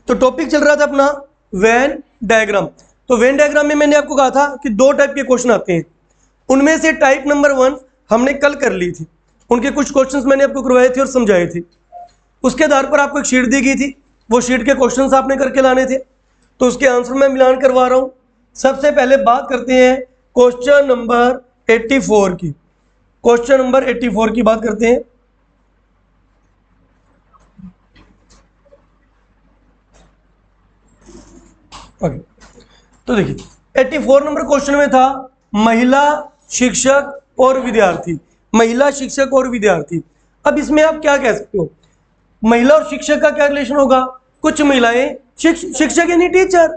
तो टॉपिक चल रहा था अपना वेन डायग्राम। तो वेन डायग्राम में मैंने आपको कहा था कि दो टाइप के क्वेश्चन आते हैं, उनमें से टाइप नंबर 1 हमने कल कर ली थी, उनके कुछ क्वेश्चंस मैंने आपको करवाए थे और समझाए थे। उसके आधार पर आपको एक शीट दी गई थी, वो शीट के क्वेश्चंस आपने करके लाने थे, तो उसके आंसर मैं मिलान करवा रहा हूँ। सबसे पहले बात करते हैं क्वेश्चन नंबर 84 की। क्वेश्चन नंबर 84 की बात करते हैं। ओके, तो देखिए 84 नंबर क्वेश्चन में था महिला शिक्षक और विद्यार्थी। महिला शिक्षक और विद्यार्थी, अब इसमें आप क्या कह सकते हो, महिला और शिक्षक का क्या रिलेशन होगा? कुछ महिलाएं शिक्षक यानी टीचर,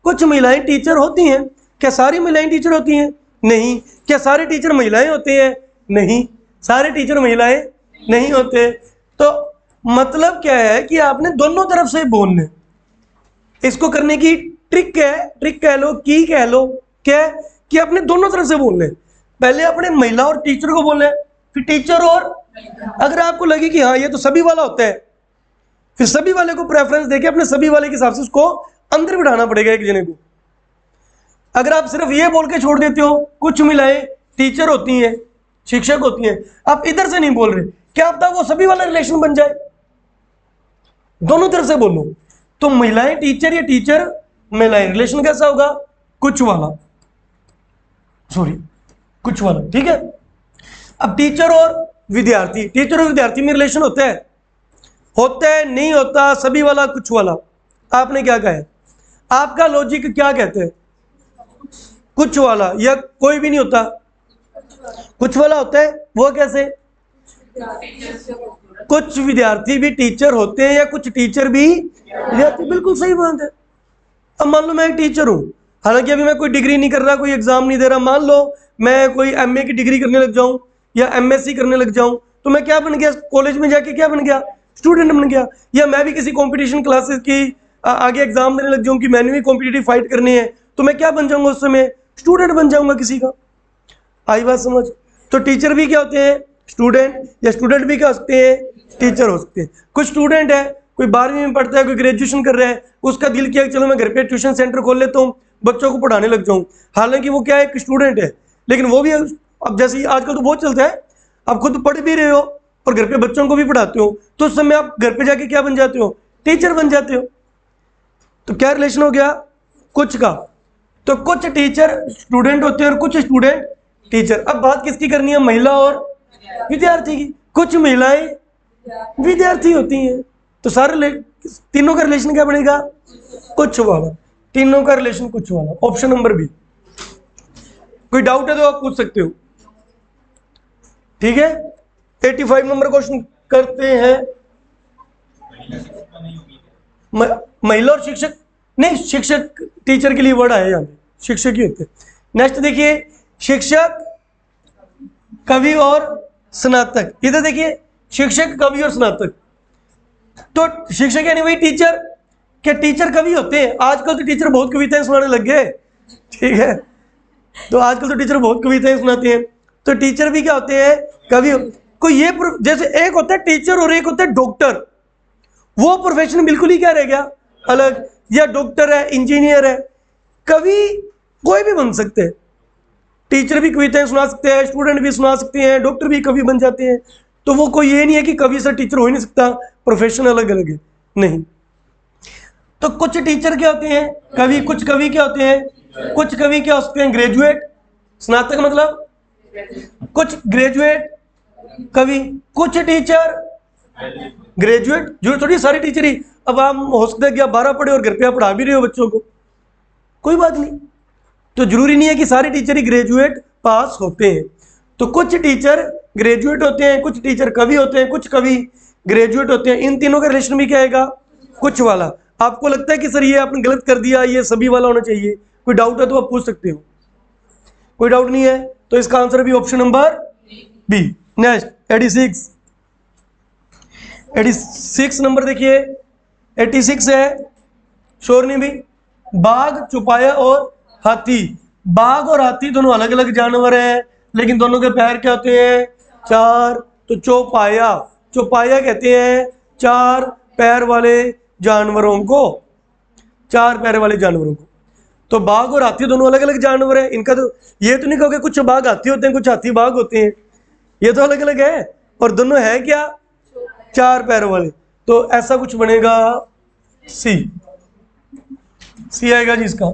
कुछ महिलाएं टीचर होती हैं। क्या सारी महिलाएं टीचर होती हैं? नहीं। क्या सारे टीचर महिलाएं होते हैं? नहीं, सारे टीचर महिलाएं नहीं होते। तो मतलब क्या है कि आपने दोनों तरफ से बोलना है। इसको करने की ट्रिक है, ट्रिक कह लो, की कह लो, क्या है कि आपने दोनों तरफ से बोलना है। पहले अपने महिला और टीचर को बोलना है, फिर टीचर और, अगर आपको लगे कि हाँ ये तो सभी वाला होता है, फिर सभी वाले को प्रेफरेंस देके अपने सभी वाले के हिसाब से उसको अंदर बिठाना पड़ेगा एक जने को। अगर आप सिर्फ ये बोल के छोड़ देते हो कुछ महिलाएं टीचर होती हैं, शिक्षक होती हैं, आप इधर से नहीं बोल रहे, क्या पता वो सभी वाला रिलेशन बन जाए। दोनों तरफ से बोलो। तो महिलाएं टीचर या टीचर महिलाएं, रिलेशन कैसा होगा? कुछ वाला, सॉरी कुछ वाला, ठीक है। अब टीचर और विद्यार्थी, टीचर और विद्यार्थी में रिलेशन होता है नहीं होता, सभी वाला कुछ वाला। आपने क्या कहा है? आपका लॉजिक क्या कहते हैं? कुछ वाला, या कोई भी नहीं होता, कुछ वाला होता है। वो कैसे? कुछ विद्यार्थी भी टीचर होते हैं या कुछ टीचर भी विद्यार्थी, बिल्कुल सही बात है। अब मान लो मैं एक टीचर हूं, हालांकि अभी मैं कोई डिग्री नहीं कर रहा, कोई एग्जाम नहीं दे रहा, मान लो मैं कोई एमए की डिग्री करने लग जाऊं या एमएससी करने लग जाऊं, तो मैं क्या बन गया? कॉलेज में जाके क्या बन गया? स्टूडेंट बन गया। या मैं भी किसी कॉम्पिटिशन क्लासेस की आगे एग्जाम देने लग जाऊं कि मैंने भी कॉम्पिटिटिव फाइट करनी है, तो मैं क्या बन जाऊंगा? उस समय स्टूडेंट बन जाऊंगा किसी का। आई बात समझ? तो टीचर भी क्या होते हैं? स्टूडेंट, या स्टूडेंट भी क्या हो सकते हैं? टीचर हो सकते हैं। कुछ स्टूडेंट है, कोई 12वीं में पढ़ता है, कोई ग्रेजुएशन कर रहा है, उसका दिल किया कि चलो मैं घर पे ट्यूशन सेंटर खोल लेता हूँ, बच्चों को पढ़ाने लग जाऊँ। हालांकि वो क्या है? एक स्टूडेंट है, लेकिन वो भी अब जैसे आजकल तो बहुत चलता है, आप खुद पढ़ भी रहे हो और घर पे बच्चों को भी पढ़ाते हो, तो उस समय आप घर पे जाके क्या बन जाते हो? टीचर बन जाते हो। तो क्या रिलेशन हो गया? कुछ का। तो कुछ टीचर स्टूडेंट होते हैं और कुछ स्टूडेंट टीचर। अब बात किसकी करनी है? महिला और विद्यार्थी की। कुछ महिलाएं विद्यार्थी होती हैं, तो सारे तीनों का रिलेशन क्या बनेगा? कुछ वाला। तीनों का रिलेशन कुछ वाला, ऑप्शन नंबर बी। कोई डाउट है तो आप पूछ सकते हो, ठीक है। 85 नंबर क्वेश्चन करते हैं। महिला और शिक्षक नहीं, शिक्षक टीचर के लिए वर्ड आया यहाँ पे, शिक्षक ही होते हैं। नेक्स्ट देखिए, शिक्षक कवि और स्नातक। इधर देखिए, शिक्षक कवि और स्नातक। तो शिक्षक यानी वही टीचर। क्या टीचर कवि होते हैं? आजकल तो टीचर बहुत कविताएं सुनाने लग गए, ठीक है। तो आजकल तो टीचर बहुत कविताएं सुनाते हैं, तो टीचर भी क्या होते हैं? कवि। कोई ये जैसे एक होता है टीचर और एक होता है डॉक्टर, वो प्रोफेशन बिल्कुल ही क्या रह गया? अलग। या डॉक्टर है, इंजीनियर है, कवि कोई भी बन सकते हैं। टीचर भी कविताएं सुना सकते हैं, स्टूडेंट भी सुना सकते हैं, डॉक्टर भी कवि बन जाते हैं। तो वो कोई ये नहीं है कि कवि से टीचर हो ही नहीं सकता, प्रोफेशन अलग अलग है, नहीं। तो कुछ टीचर क्या होते हैं? कवि। कुछ कवि क्या होते हैं? कुछ कवि क्या हो सकते हैं? ग्रेजुएट। स्नातक मतलब कुछ ग्रेजुएट कवि, कुछ टीचर ग्रेजुएट। जो थोड़ी सारी टीचर ही, अब आप हो सकता है कि आप 12 पढ़े और घर पे आप पढ़ा भी रहे हो बच्चों को, कोई बात नहीं। तो जरूरी नहीं है कि सारे टीचर ही ग्रेजुएट पास होते हैं। तो कुछ टीचर ग्रेजुएट होते हैं, कुछ टीचर कवि होते हैं, कुछ कवि ग्रेजुएट होते हैं। इन तीनों का रिलेशन भी क्या आएगा? कुछ वाला। आपको लगता है कि सर ये आपने गलत कर दिया, ये सभी वाला होना चाहिए, कोई डाउट है तो आप पूछ सकते हो। कोई डाउट नहीं है तो इसका आंसर भी option number B. Next 86 number देखिए, 86 है शोरनी भी। बाघ, चौपाया और हाथी। बाघ और हाथी दोनों अलग अलग जानवर हैं, लेकिन दोनों के पैर क्या होते हैं? 4। तो चौपाया, चौपाया कहते हैं 4 पैर वाले जानवरों को, 4 पैर वाले जानवरों को। तो बाघ और हाथी दोनों अलग अलग जानवर है, इनका तो ये तो नहीं कहोगे कुछ बाघ हाथी होते हैं कुछ हाथी बाघ होते हैं, ये तो अलग अलग है, और दोनों है क्या 4 पैरों वाले। तो ऐसा कुछ बनेगा सी आएगा जी इसका,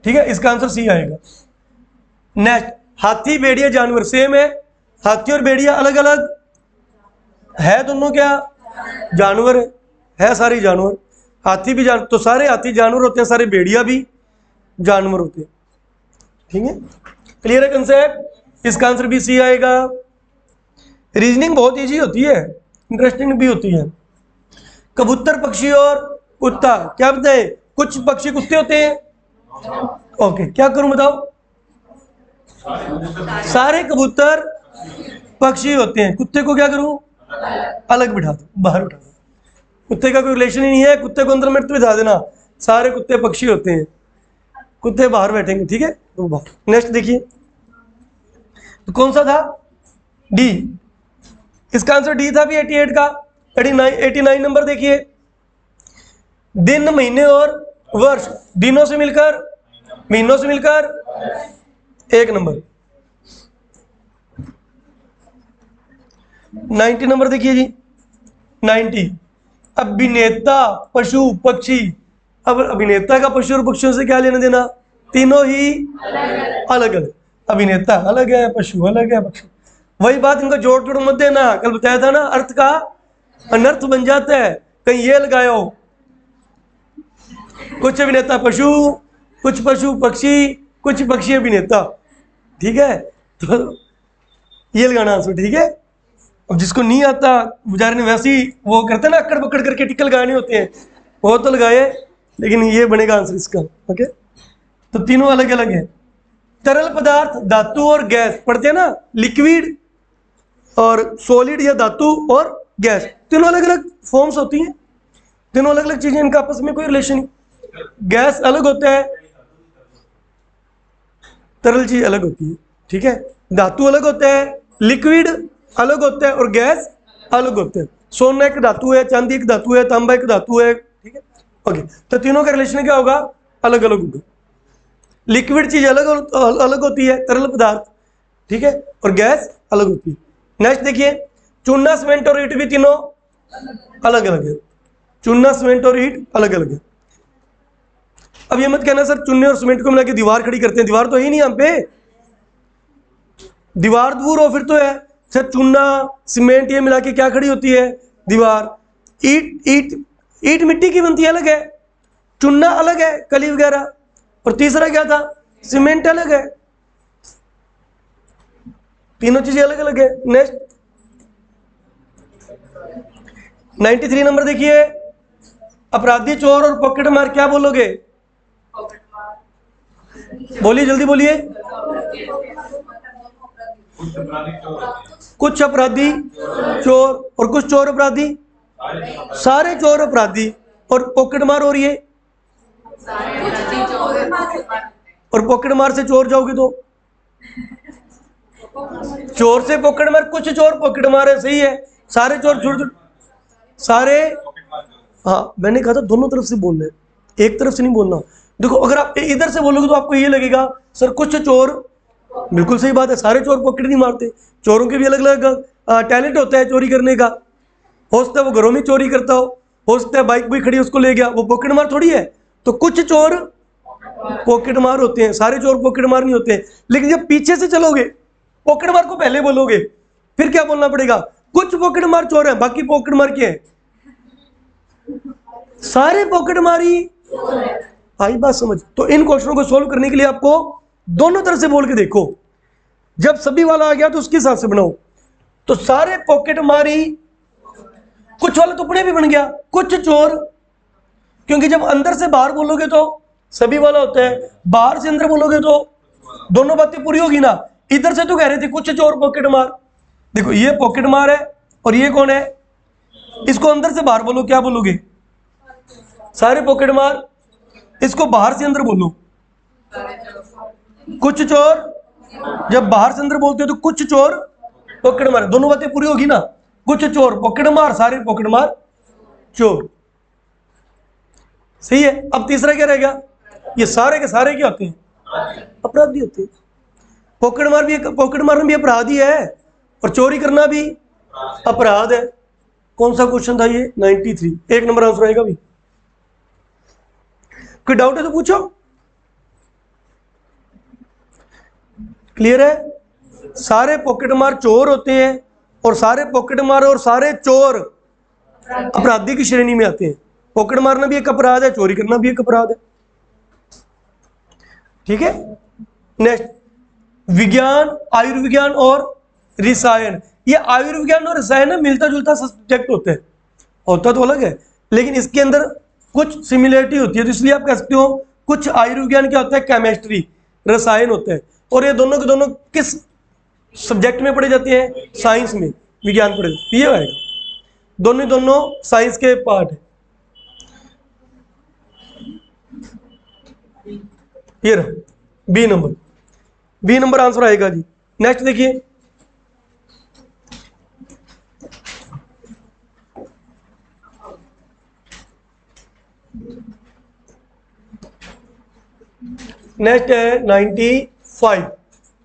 ठीक है, इसका आंसर सी आएगा। नेक्स्ट, हाथी भेड़िया जानवर सेम है, हाथी और भेड़िया अलग अलग है, दोनों क्या जानवर है सारे जानवर, हाथी भी जान, तो सारे हाथी जानवर होते हैं, सारे भेड़िया भी जानवर होते हैं, ठीक है, क्लियर है कंसेप्ट। इसका आंसर भी सी आएगा। रीजनिंग बहुत इजी होती है, इंटरेस्टिंग भी होती है। कबूतर पक्षी और कुत्ता, क्या बताए, कुछ पक्षी कुत्ते होते हैं, ओके, क्या करूं बताओ, सारे कबूतर पक्षी होते हैं, कुत्ते को क्या करूं, अलग बिठा दो, बाहर उठा दो, कुत्ते का कोई रिलेशन ही नहीं है, कुत्ते को अंदर में बिठा देना, सारे कुत्ते पक्षी होते हैं, कुत्ते बाहर बैठेंगे, ठीक है। तो नेक्स्ट देखिए, तो कौन सा था, डी, इसका आंसर डी था भी 88 का। 89 नंबर देखिए, दिन महीने और वर्ष, दिनों से मिलकर महीनों से मिलकर 1 नंबर। 90 नंबर देखिए जी, 90, अभिनेता पशु पक्षी, अब अभिनेता का पशु और पक्षियों से क्या लेना देना, तीनों ही अलग अलग, अभिनेता अलग है, पशु अलग है, पक्षी, वही बात, इनका जोड़ जोड़ मत देना, कल बताया था ना, अर्थ का अनर्थ बन जाता है, कहीं ये लगाओ, कुछ अभिनेता पशु, कुछ पशु पक्षी, कुछ पक्षी अभिनेता, ठीक है, तो ये लगाना आंसर, ठीक है। अब जिसको नहीं आता बेचारे ने वैसे ही वो करते ना, अक्कड़ पकड़ करके टिकल लगाने होते हैं, वो तो लगाए, लेकिन ये बनेगा आंसर इसका, ओके। तो तीनों अलग अलग है। तरल पदार्थ, धातु और गैस पढ़ते हैं ना, लिक्विड और सॉलिड या धातु और गैस, तीनों अलग अलग फॉर्म्स होती हैं, तीनों अलग अलग चीजें, इनका आपस में कोई रिलेशन नहीं। गैस अलग होता है, तरल चीज अलग होती है, ठीक है, धातु अलग होता है, लिक्विड अलग होता है, और गैस अलग होता है। सोना एक धातु है, चांदी एक धातु है, तांबा एक धातु है, ठीक है, ओके। तो तीनों का रिलेशन क्या होगा, अलग अलग होगा। लिक्विड चीज अलग अलग होती है, तरल पदार्थ, ठीक है, और गैस अलग होती है। नेक्स्ट देखिए, चूना सीमेंट और ईंट भी तीनों अलग अलग है, चूना सीमेंट और ईंट अलग अलग है। अब ये मत कहना सर चूने और सीमेंट को मिला के दीवार खड़ी करते हैं, दीवार तो है ही नहीं यहाँ पे, दीवार दूर हो फिर तो है सर, चूना सीमेंट ये मिला के क्या खड़ी होती है, दीवार। ईंट ईंट ईंट मिट्टी की बनती है, अलग है, चूना अलग है, कली वगैरह, और तीसरा क्या था, सीमेंट अलग है, तीनों चीजें अलग अलग है। नेक्स्ट 93 नंबर देखिए, अपराधी चोर और पॉकेट मार, क्या बोलोगे, बोलिए जल्दी बोलिए, कुछ अपराधी चोर और कुछ चोर अपराधी, सारे चोर अपराधी, और पॉकेट मार हो रही है, और पॉकेट मार से चोर जाओगे तो चोर से पॉकेट मार, कुछ चोर पॉकेट मार है, सही है, सारे चोर झूठ, सारे, हाँ मैंने कहा था दोनों तरफ से बोलना है, एक तरफ से नहीं बोलना। देखो अगर आप इधर से बोलोगे तो आपको ये लगेगा सर कुछ चोर, बिल्कुल सही बात है, सारे चोर पॉकेट नहीं मारते, चोरों के भी अलग अलग टैलेंट होता है चोरी करने का, हो सकता है वो घरों में चोरी करता हो सकता है बाइक भी खड़ी उसको ले गया, वो पॉकेट मार थोड़ी है। तो कुछ चोर पॉकेट मार होते हैं, सारे चोर पॉकेट मार नहीं होते हैं। लेकिन जब पीछे से चलोगे, पॉकेट मार को पहले बोलोगे, फिर क्या बोलना पड़ेगा, कुछ पॉकेट मार चोर है, बाकी पॉकेट मार क्या है, सारे पॉकेट मारी। आई बात समझ। तो इन क्वेश्चनों को सोल्व करने के लिए आपको दोनों तरफ से बोल के देखो, जब सभी वाला आ गया तो उसके हिसाब से बनाओ। तो सारे पॉकेट मारी, कुछ वाला तुपड़े भी बन गया, कुछ चोर, क्योंकि जब अंदर से बाहर बोलोगे तो सभी वाला होता है, बाहर से अंदर बोलोगे तो दोनों बातें पूरी होगी ना। इधर से तो कह रहे थे कुछ चोर पॉकेट मार, देखो ये पॉकेट मार है और ये कौन है, इसको अंदर से बाहर बोलो, क्या बोलोगे, सारे पॉकेट मार। इसको बाहर से अंदर बोलो, कुछ चोर, जब बाहर से अंदर बोलते हो तो कुछ चोर पॉकेट मार, दोनों बातें पूरी होगी ना, कुछ चोर पॉकेट मार, सारे पॉकेट मार चोर। सही है। अब तीसरा क्या रहेगा, ये सारे के सारे क्या होते हैं, अपराधी होते हैं। पॉकेट मारना भी अपराध ही है और चोरी करना भी अपराध है। कौन सा क्वेश्चन था ये, 93, 1 नंबर आंसर आएगा भी। कोई डाउट है तो पूछो। क्लियर है, सारे पॉकेट मार चोर होते हैं और सारे पॉकेट मार और सारे चोर अपराधी की श्रेणी में आते हैं। पॉकेट मारना भी एक अपराध है, चोरी करना भी एक अपराध है। ठीक है। नेक्स्ट, विज्ञान, आयुर्विज्ञान और रसायन। ये आयुर्विज्ञान और रसायन में मिलता जुलता सब्जेक्ट होता है, होता तो अलग है लेकिन इसके अंदर कुछ सिमिलरिटी होती है, तो इसलिए आप कह सकते हो कुछ आयुर्विज्ञान क्या होता है, केमिस्ट्री, रसायन होता है। और ये दोनों के दोनों किस सब्जेक्ट में पढ़े जाते हैं, साइंस में, विज्ञान पढ़े, ये आएगा। दोनों साइंस के पार्ट है। ये रहा बी नंबर आंसर आएगा जी। नेक्स्ट देखिए, नेक्स्ट है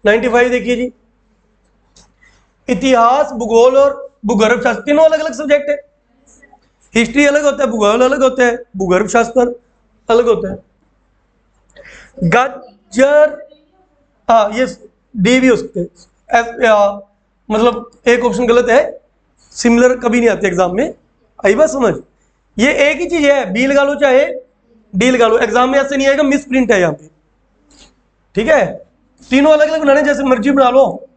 95 देखिए जी। इतिहास, भूगोल और भूगर्भ शास्त्र तीनों अलग अलग सब्जेक्ट है। हिस्ट्री अलग होता है, भूगोल अलग होता है, भूगर्भ शास्त्र अलग होता है। गाजर, हाँ ये डी भी हो सकते हैं। मतलब एक ऑप्शन गलत है, सिमिलर कभी नहीं आते एग्जाम में, आई बात समझ। ये एक ही चीज है, बी लगा लो चाहे डी लगा लो, एग्जाम में ऐसे नहीं आएगा, मिस प्रिंट है यहाँ पे। ठीक है, तीनों अलग अलग बनाने, जैसे मर्जी बना लो,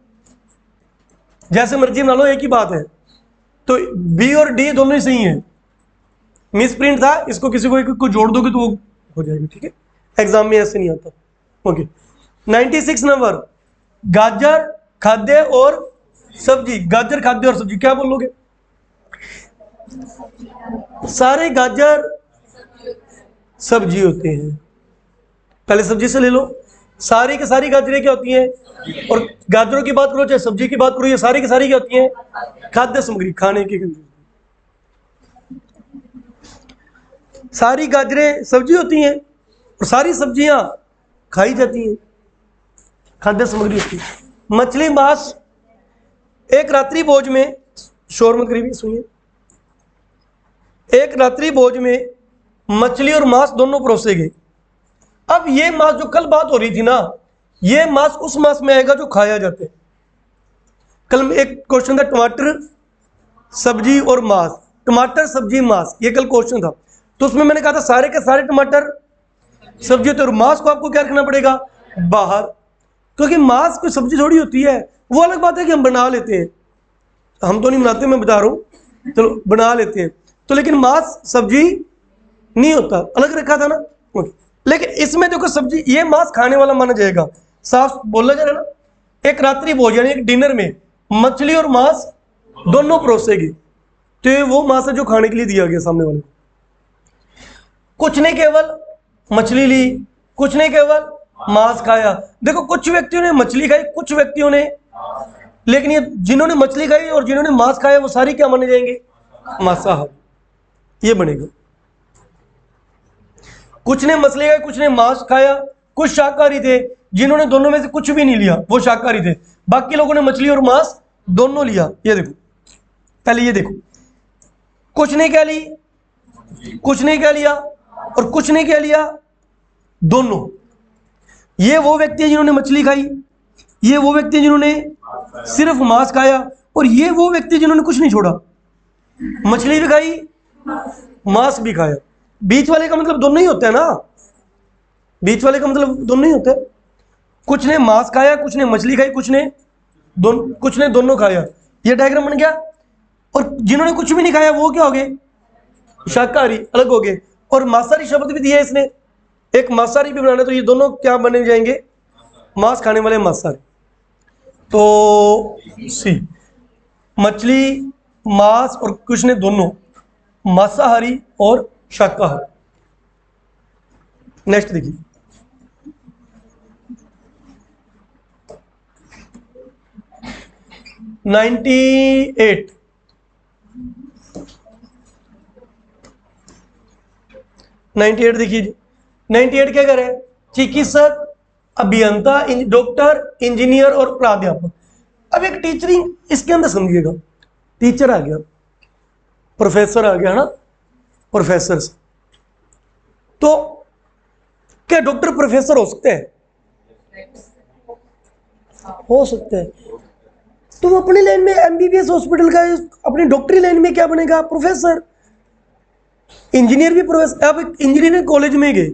जैसे मर्जी बना लो, एक ही बात है। तो बी और डी दोनों ही सही है, मिस प्रिंट था, इसको किसी को जोड़ दोगे तो वो हो जाएगा। ठीक है, एग्जाम में ऐसे नहीं आता। ओके, 96 नंबर, गाजर, खाद्य और सब्जी। गाजर, खाद्य और सब्जी क्या बोलोगे, सारे गाजर सब्जी होते हैं। पहले सब्जी से ले लो, सारी की सारी गाजरें क्या होती हैं, और गाजरों की बात करो चाहे सब्जी की बात करो, ये सारी की सारी क्या होती हैं, खाद्य सामग्री, खाने की। सारी गाजरें सब्जी होती हैं और सारी सब्जियां खाई जाती हैं, खाद्य सामग्री होती है। मछली, मांस, एक रात्रि भोज में, शोर मत करिए सुनिए, एक रात्रि भोज में मछली और मांस दोनों परोसे गए। अब ये मांस जो कल बात हो रही थी ना, ये मांस उस मांस में आएगा जो खाया जाता है। कल एक क्वेश्चन था, टमाटर, सब्जी और मांस, टमाटर, सब्जी, मांस, ये कल क्वेश्चन था। तो उसमें मैंने कहा था सारे के सारे टमाटर सब्जी होते हैं और मांस को आपको क्या रखना पड़ेगा, बाहर, क्योंकि मांस कोई सब्जी थोड़ी होती है। वो अलग बात है कि हम बना लेते हैं, हम तो नहीं बनाते, मैं बता रहा हूँ, चलो बना लेते हैं तो, लेकिन मांस सब्जी नहीं होता, अलग रखा था ना। लेकिन इसमें देखो सब्जी, ये मांस खाने वाला माना जाएगा, साफ बोला जा रहा है ना। एक रात्रि भोजन, एक डिनर में मछली और मांस दोनों परोसेगी, तो ये वो मांस है जो खाने के लिए दिया गया सामने वाले को। कुछ ने केवल मछली ली, कुछ ने केवल मांस खाया। देखो कुछ व्यक्तियों ने मछली खाई, कुछ व्यक्तियों ने, लेकिन ये जिन्होंने मछली खाई और जिन्होंने मांस खाया वो सारी क्या माने जाएंगे, मांसाहारी। ये बनेगा। कुछ ने मछली खाई, कुछ ने मांस खाया, कुछ शाकाहारी थे, जिन्होंने दोनों में से कुछ भी नहीं लिया वो शाकाहारी थे, बाकी लोगों ने मछली और मांस दोनों लिया। ये देखो, पहले ये देखो, कुछ ने क्या ली, कुछ ने क्या लिया और कुछ ने क्या लिया, दोनों। ये वो व्यक्ति है जिन्होंने मछली खाई, ये वो व्यक्ति जिन्होंने सिर्फ मांस खाया, और ये वो व्यक्ति जिन्होंने कुछ नहीं छोड़ा, मछली भी खाई, मांस भी खाया। बीच वाले का मतलब दोनों ही होता है ना, बीच वाले का मतलब दोनों ही होता है। कुछ ने मांस खाया, कुछ ने मछली खाई, कुछ ने दोनों खाया। ये डायग्राम बन गया। और जिन्होंने कुछ भी नहीं खाया वो क्या हो गए, शाकाहारी, अलग हो गए। और मांसाहारी शब्द भी दिया है इसने, एक मांसाहारी भी बनाना, तो ये दोनों क्या बने जाएंगे, मांस खाने वाले मांसाहारी। तो सी, मछली, मांस और कुछ ने दोनों, मांसाहारी और शाकाहारी। नेक्स्ट देखिए, 98 देखिए जी, 98 क्या करे, चिकित्सक, अभियंता, डॉक्टर, इंजीनियर और प्राध्यापक। अब एक टीचरिंग इसके अंदर समझिएगा, टीचर आ गया, प्रोफेसर आ गया ना, प्रोफेसर। तो क्या डॉक्टर प्रोफेसर हो सकते हैं? हो सकते हैं। तो वो अपनी लाइन में एमबीबीएस हॉस्पिटल का, अपनी डॉक्टरी लाइन में क्या बनेगा? प्रोफेसर। इंजीनियर भी प्रोफेसर। आप इंजीनियरिंग कॉलेज में गए,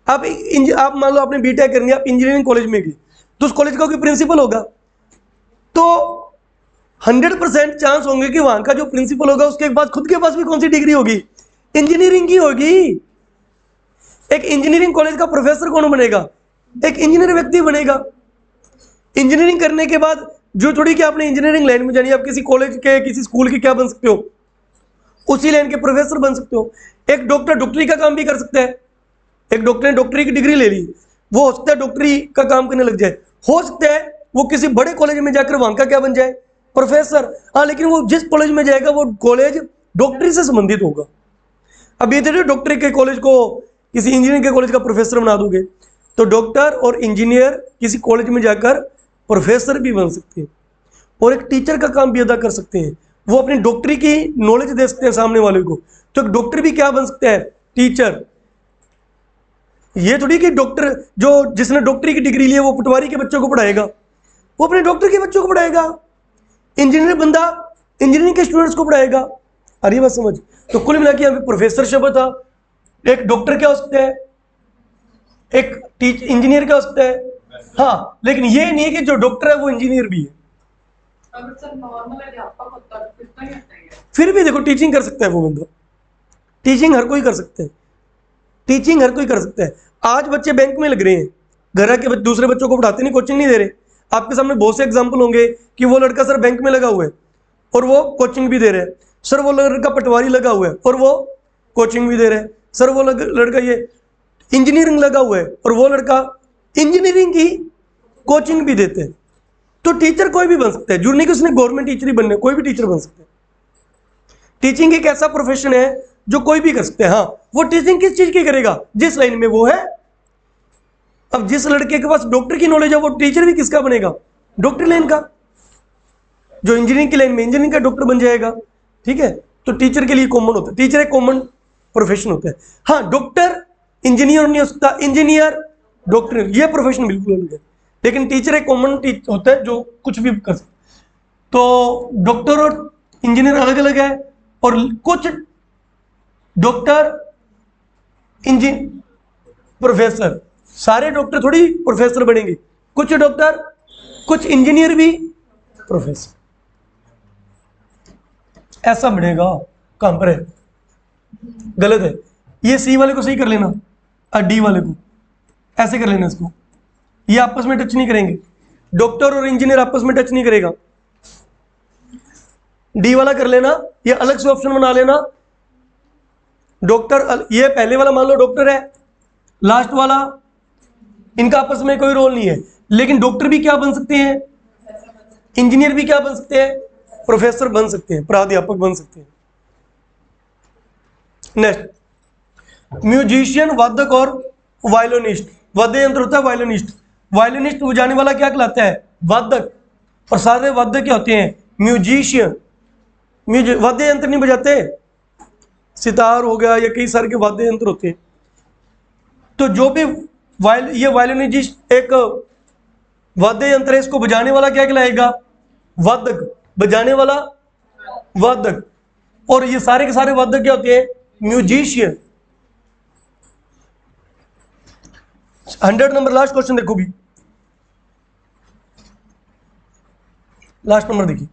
आप मान लो आपने बीटेक करनी है, आप इंजीनियरिंग कॉलेज में गए, तो उस कॉलेज का कोई प्रिंसिपल होगा, तो 100% चांस होंगे कि वहां का जो प्रिंसिपल होगा उसके बाद खुद के पास भी कौन सी डिग्री होगी? इंजीनियरिंग की होगी। एक इंजीनियरिंग कॉलेज का प्रोफेसर कौन बनेगा? एक इंजीनियर व्यक्ति बनेगा। इंजीनियरिंग करने के बाद जो थोड़ी कि आपने इंजीनियरिंग लाइन में जानी है, आप किसी कॉलेज के, किसी स्कूल के क्या बन सकते हो? उसी लाइन के प्रोफेसर बन सकते हो। एक डॉक्टर डॉक्टरी का काम भी कर सकता है। एक डॉक्टर ने डॉक्टरी की डिग्री ले ली, वो हो सकता है डॉक्टरी का काम करने लग जाए, हो सकता है वो किसी बड़े कॉलेज में जाकर वहां का क्या बन जाए? प्रोफेसर। हाँ, लेकिन वो जिस कॉलेज में जाएगा वो कॉलेज डॉक्टरी से संबंधित होगा। अब ये तो डॉक्टरी के कॉलेज को किसी इंजीनियरिंग के कॉलेज का प्रोफेसर बना दोगे, तो डॉक्टर और इंजीनियर किसी कॉलेज में जाकर प्रोफेसर भी बन सकते हैं और एक टीचर का काम भी अदा कर सकते हैं। वो अपनी डॉक्टरी की नॉलेज दे सकते हैं सामने वाले को। तो एक डॉक्टर भी क्या बन सकता है? टीचर। ये थोड़ी कि डॉक्टर जो जिसने डॉक्टरी की डिग्री ली है वो पटवारी के बच्चों को पढ़ाएगा, वो अपने डॉक्टर के बच्चों को पढ़ाएगा। इंजीनियर बंदा इंजीनियरिंग के स्टूडेंट्स को पढ़ाएगा। अरे बात समझ। तो कुल मिला के यहाँ पे प्रोफेसर शब्द था। एक डॉक्टर क्या हो सकता है? एक इंजीनियर क्या हो सकता है? हाँ, लेकिन ये नहीं है कि जो डॉक्टर है वो इंजीनियर भी है। फिर भी देखो टीचिंग कर सकता है वो बंदा। टीचिंग हर कोई कर सकता है, टीचिंग हर कोई कर सकता है। आज बच्चे बैंक में लग रहे हैं, घर के दूसरे बच्चों को पढ़ाते नहीं, कोचिंग नहीं दे रहे। आपके सामने बहुत से एग्जाम्पल होंगे कि वो लड़का सर बैंक में लगा हुआ है और वो कोचिंग भी दे रहे हैं, सर वो लड़का पटवारी लगा हुआ है और वो कोचिंग भी दे रहे हैं, सर वो लड़का ये इंजीनियरिंग लगा हुआ है और वो लड़का इंजीनियरिंग की कोचिंग भी देते हैं। तो टीचर कोई भी बन सकता है, जरूरी नहीं कि उसने गवर्नमेंट टीचर ही बनना है, कोई भी टीचर बन सकता है। टीचिंग एक ऐसा प्रोफेशन है जो कोई भी कर सकते हैं। हाँ, वो टीचिंग किस चीज की करेगा? जिस लाइन में वो है। अब जिस लड़के के पास डॉक्टर की नॉलेज है वो टीचर भी किसका बनेगा? डॉक्टर लाइन का। जो इंजीनियरिंग की लाइन में इंजीनियरिंग का डॉक्टर बन जाएगा। ठीक है, तो टीचर के लिए कॉमन होता है, टीचर एक कॉमन प्रोफेशन होता है। हाँ, डॉक्टर इंजीनियर नहीं हो सकता, इंजीनियर डॉक्टर, ये प्रोफेशन बिल्कुल अलग है। लेकिन टीचर एक कॉमन होता है जो कुछ भी कर सकता है। तो डॉक्टर और इंजीनियर अलग अलग है, और कुछ डॉक्टर प्रोफेसर, सारे डॉक्टर थोड़ी प्रोफेसर बनेंगे। कुछ डॉक्टर, कुछ इंजीनियर भी प्रोफेसर, ऐसा बनेगा। कहां पर है? गलत है। ये सी वाले को सही कर लेना और डी वाले को ऐसे कर लेना। इसको ये आपस में टच नहीं करेंगे, डॉक्टर और इंजीनियर आपस में टच नहीं करेगा। डी वाला कर लेना, ये अलग से ऑप्शन बना लेना। डॉक्टर, ये पहले वाला मान लो डॉक्टर है, लास्ट वाला इनका आपस में कोई रोल नहीं है, लेकिन डॉक्टर भी क्या बन सकते हैं? इंजीनियर भी क्या बन सकते हैं? प्रोफेसर बन सकते हैं, प्राध्यापक बन सकते हैं। नेक्स्ट, म्यूजिशियन, वादक और वायलिनिस्ट। वाद्य यंत्र होता है वायलिनिस्ट, वायलिनिस्ट बजाने वाला क्या कहलाता है? वादक। और सारे वादक क्या होते हैं? म्यूजिशियन। वाद्य यंत्र नहीं बजाते, सितार हो गया या कई सारे के वाद्य यंत्र होते हैं। तो जो भी ये वायलिनिस्ट एक वाद्य यंत्र है, इसको बजाने वाला क्या कहलाएगा? वादक। बजाने वाला वादक। और ये सारे के सारे वादक क्या होते हैं? म्यूजिशियन। 100 नंबर, लास्ट क्वेश्चन देखो भी, लास्ट नंबर देखिए।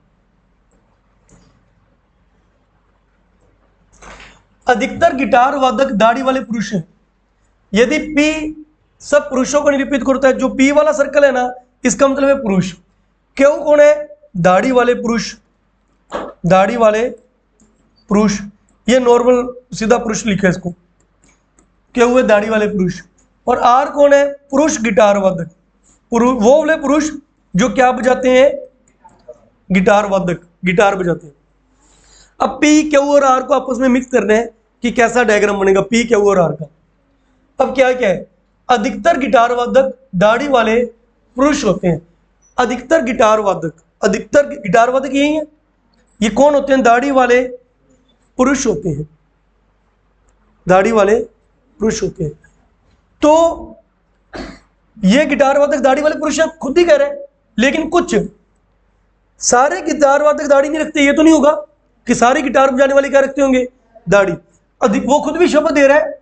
अधिकतर गिटार वादक दाढ़ी वाले पुरुष हैं। यदि पी सब पुरुषों को निरूपित करता है, जो पी वाला सर्कल है ना, इसका मतलब है पुरुष। क्यों कौन है? दाढ़ी वाले पुरुष। दाढ़ी वाले पुरुष, ये नॉर्मल सीधा पुरुष लिखा है इसको, क्या हुए? दाढ़ी वाले पुरुष। और आर कौन है? पुरुष गिटार वादक। वो वाले पुरुष जो क्या बजाते हैं? गिटार वादक, गिटार बजाते हैं। अब पी, क्यू और आर को आपस में मिक्स करना है कि कैसा डायग्राम बनेगा पी, क्यू और आर का। अब क्या क्या है, अधिकतर गिटार वादक दाढ़ी वाले पुरुष होते हैं। अधिकतर गिटार वादक यही है। ये कौन होते हैं? दाढ़ी वाले पुरुष होते हैं। दाढ़ी वाले पुरुष होते हैं। तो ये गिटार वादक दाढ़ी वाले पुरुष खुद ही कह रहे हैं, लेकिन कुछ सारे गिटार वादक दाढ़ी नहीं रखते। ये तो नहीं होगा कि सारे गिटार बजाने वाले क्या रखते होंगे? दाढ़ी। अधिक, वो खुद भी शब्द दे रहा है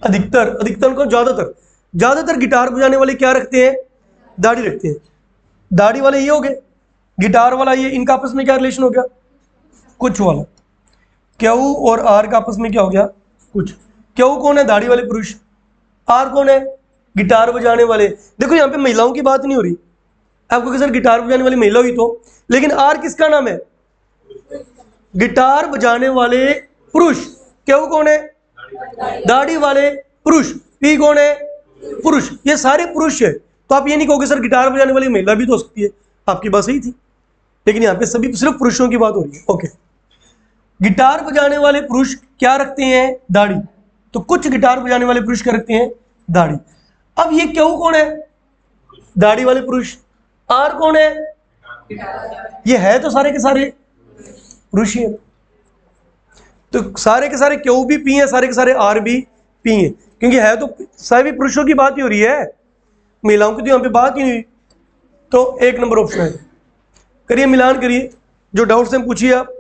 अधिकतर को ज्यादातर गिटार बजाने वाले क्या रखते हैं? दाढ़ी रखते हैं। दाढ़ी वाले ये हो गए, गिटार वाला ये, इनका आपस में क्या रिलेशन हो गया? कुछ वाला। क्यू और आर का आपस में क्या हो गया? कुछ। क्यू कौन है? दाढ़ी वाले पुरुष। आर कौन है? गिटार बजाने वाले। देखो यहाँ पे महिलाओं की बात नहीं हो रही। आपको सर गिटार बजाने वाली महिला हुई तो, लेकिन आर किसका नाम है? गिटार बजाने वाले पुरुष। क्यू कौन है? दाढ़ी वाले पुरुष। पी कौन है? पुरुष। ये सारे पुरुष है। तो आप ये नहीं कहोगे सर गिटार बजाने वाली महिला भी तो हो सकती है। आपकी बात सही थी, लेकिन यहाँ पे सभी सिर्फ पुरुषों की बात हो रही है। ओके, गिटार बजाने वाले पुरुष क्या रखते हैं? दाढ़ी। तो कुछ गिटार बजाने वाले पुरुष क्या रखते हैं? दाढ़ी। अब ये क्यों कौन है? दाढ़ी वाले पुरुष। आर कौन है? ये है तो सारे के सारे पुरुष ही है। तो सारे के सारे क्यों भी पी है, सारे के सारे आर भी पी है, क्योंकि है तो सभी पुरुषों की बात ही हो रही है, महिलाओं की तो यहाँ पे बात ही नहीं हुई। तो 1 नंबर ऑप्शन है। करिए मिलान करिए, जो डाउट्स हैं पूछिए आप।